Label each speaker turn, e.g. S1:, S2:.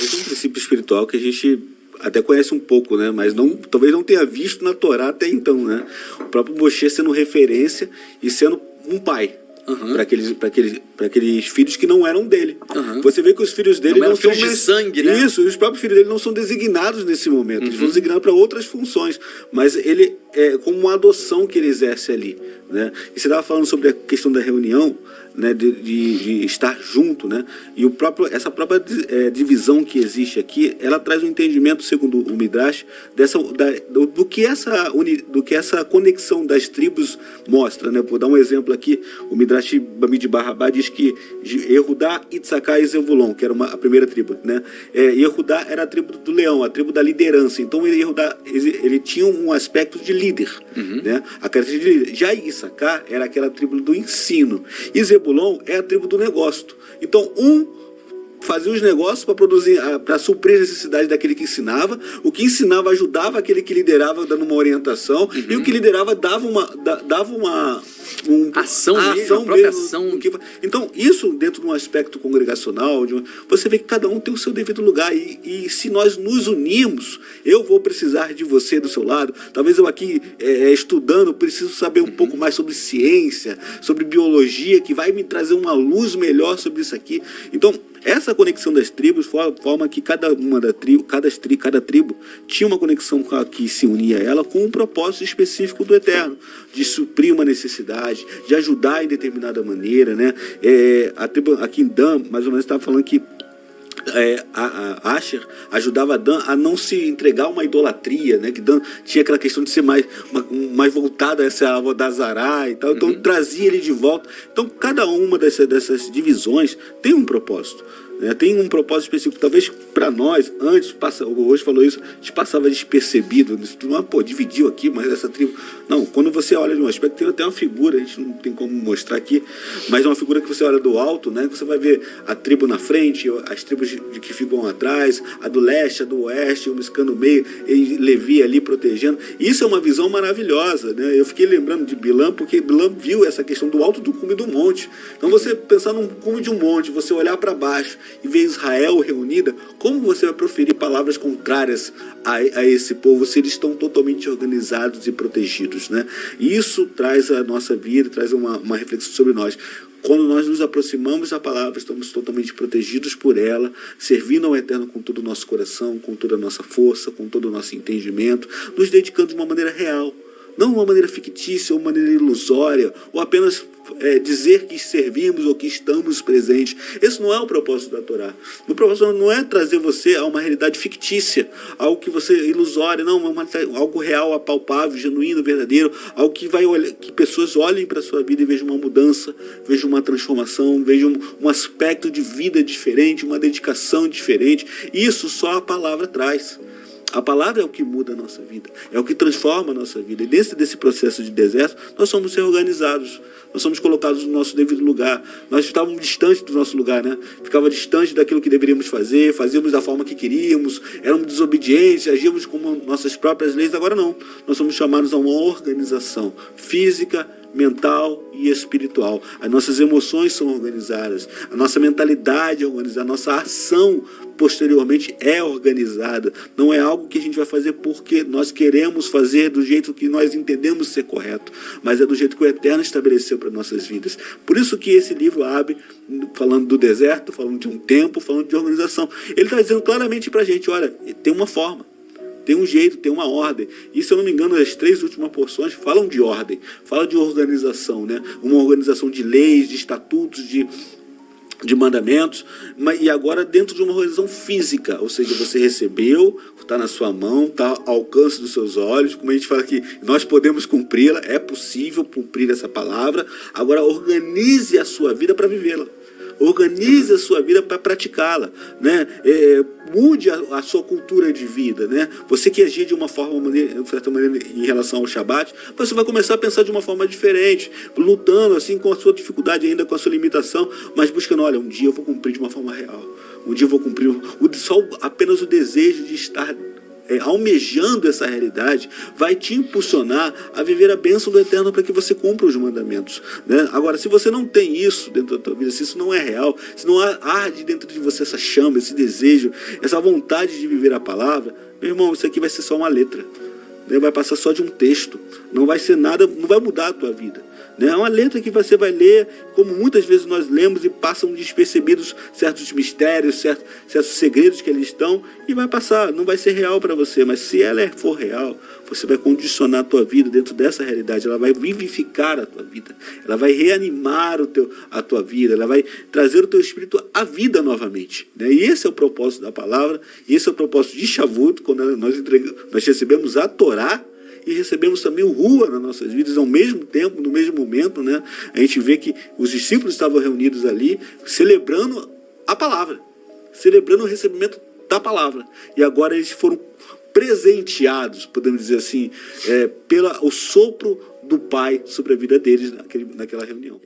S1: Esse é um princípio espiritual que a gente até conhece um pouco, né? Mas não, talvez não tenha visto na Torá até então, né? O próprio Moshe sendo referência e sendo um pai. Para aqueles filhos que não eram dele. Você vê que os filhos dele não são
S2: filhos de sangue, né?
S1: Isso, os próprios filhos dele não são designados nesse momento. Eles foram designados para outras funções, mas ele é como uma adoção que ele exerce ali, né? E você estava falando sobre a questão da reunião, né, de estar junto, né? E essa própria divisão que existe aqui, ela traz um entendimento, segundo o Midrash, do que essa conexão das tribos mostra, né? Vou dar um exemplo aqui. O Midrash Bamidbar Rabbah diz que Yehudá, Itzaká e Zevulon, que era a primeira tribo, né? Yehudá era a tribo do leão, a tribo da liderança. Então Yehudá, ele tinha um aspecto de líder, né? A característica de líder. Já Issacar era aquela tribo do ensino. E Zebulon é a tribo do negócio. Então, fazia os negócios para produzir, para suprir a necessidade daquele que ensinava. O que ensinava ajudava aquele que liderava, dando uma orientação. E o que liderava dava uma
S2: ação mesmo.
S1: Então, isso dentro de um aspecto congregacional, você vê que cada um tem o seu devido lugar. E se nós nos unirmos, eu vou precisar de você do seu lado. Talvez eu aqui, estudando, preciso saber um pouco mais sobre ciência, sobre biologia, que vai me trazer uma luz melhor sobre isso aqui. Então, essa conexão das tribos forma que cada tribo tinha uma conexão que se unia a ela com um propósito específico do Eterno, de suprir uma necessidade, de ajudar em determinada maneira, né? A tribo aqui em Dan, mais ou menos, estava falando que a Asher ajudava Dan a não se entregar a uma idolatria, né? Que Dan tinha aquela questão de ser mais voltada a essa Avodazará e tal, então trazia ele de volta. Então cada uma dessas divisões tem um propósito, né? Tem um propósito específico. Talvez para nós, antes, o Roxo falou isso, a gente passava despercebido, dividiu aqui, mas essa tribo... Não, quando você olha de um aspecto, tem até uma figura, a gente não tem como mostrar aqui, mas é uma figura que você olha do alto, né? Você vai ver a tribo na frente, as tribos que ficam atrás, a do leste, a do oeste, o Miscã no meio, e Levi ali protegendo. Isso é uma visão maravilhosa, né? Eu fiquei lembrando de Bilam, porque Bilam viu essa questão do alto do cume do monte. Então você pensar num cume de um monte, você olhar para baixo e ver Israel reunida, como você vai proferir palavras contrárias a esse povo se eles estão totalmente organizados e protegidos, né? E isso traz a nossa vida, traz uma reflexão sobre nós. Quando nós nos aproximamos da palavra, estamos totalmente protegidos por ela, servindo ao Eterno com todo o nosso coração, com toda a nossa força, com todo o nosso entendimento, nos dedicando de uma maneira real, não de uma maneira fictícia ou uma maneira ilusória, ou apenas dizer que servimos ou que estamos presentes. Esse não é o propósito da Torá. O propósito não é trazer você a uma realidade fictícia, algo que você ilusório, não, algo real, apalpável, genuíno, verdadeiro, algo que que pessoas olhem para a sua vida e vejam uma mudança, vejam uma transformação, vejam um aspecto de vida diferente, uma dedicação diferente. Isso só a palavra traz. A palavra é o que muda a nossa vida, é o que transforma a nossa vida. E dentro desse processo de deserto, nós somos reorganizados, nós somos colocados no nosso devido lugar. Nós estávamos distantes do nosso lugar, né? Ficava distante daquilo que deveríamos fazer, fazíamos da forma que queríamos, éramos desobedientes, agíamos como nossas próprias leis. Agora não, nós somos chamados a uma organização física, mental e espiritual. As nossas emoções são organizadas, a nossa mentalidade é organizada, a nossa ação posteriormente é organizada. Não é algo que a gente vai fazer porque nós queremos fazer do jeito que nós entendemos ser correto, mas é do jeito que o Eterno estabeleceu para nossas vidas. Por isso que esse livro abre falando do deserto, falando de um tempo, falando de organização. Ele está dizendo claramente para a gente, olha, tem uma forma, tem um jeito, tem uma ordem. E se eu não me engano, as 3 últimas porções falam de ordem, falam de organização, né? Uma organização de leis, de estatutos, de mandamentos, e agora dentro de uma organização física, ou seja, você recebeu, está na sua mão, está ao alcance dos seus olhos, como a gente fala aqui, nós podemos cumpri-la, é possível cumprir essa palavra. Agora organize a sua vida para vivê-la. Organize a sua vida para praticá-la, né? Mude a sua cultura de vida, né? Você que agia de uma certa maneira em relação ao Shabat, você vai começar a pensar de uma forma diferente, lutando assim com a sua dificuldade ainda, com a sua limitação, mas buscando, olha, um dia eu vou cumprir de uma forma real, um dia eu vou cumprir apenas o desejo de estar almejando essa realidade, vai te impulsionar a viver a bênção do Eterno para que você cumpra os mandamentos, né? Agora, se você não tem isso dentro da tua vida, se isso não é real, se não arde dentro de você essa chama, esse desejo, essa vontade de viver a palavra, meu irmão, isso aqui vai ser só uma letra, né? Vai passar só de um texto, não vai ser nada, não vai mudar a tua vida, né? É uma letra que você vai ler, como muitas vezes nós lemos, e passam despercebidos certos mistérios, certos segredos que eles estão, e vai passar, não vai ser real para você. Mas se ela for real, você vai condicionar a tua vida dentro dessa realidade, ela vai vivificar a tua vida, ela vai reanimar a tua vida, ela vai trazer o teu espírito à vida novamente, né? E esse é o propósito da palavra, e esse é o propósito de Shavuot, quando nós recebemos a Torá, e recebemos também o Rua nas nossas vidas ao mesmo tempo, no mesmo momento, né? A gente vê que os discípulos estavam reunidos ali, celebrando a palavra, celebrando o recebimento da palavra. E agora eles foram presenteados, podemos dizer assim, pelo sopro do Pai sobre a vida deles naquela reunião.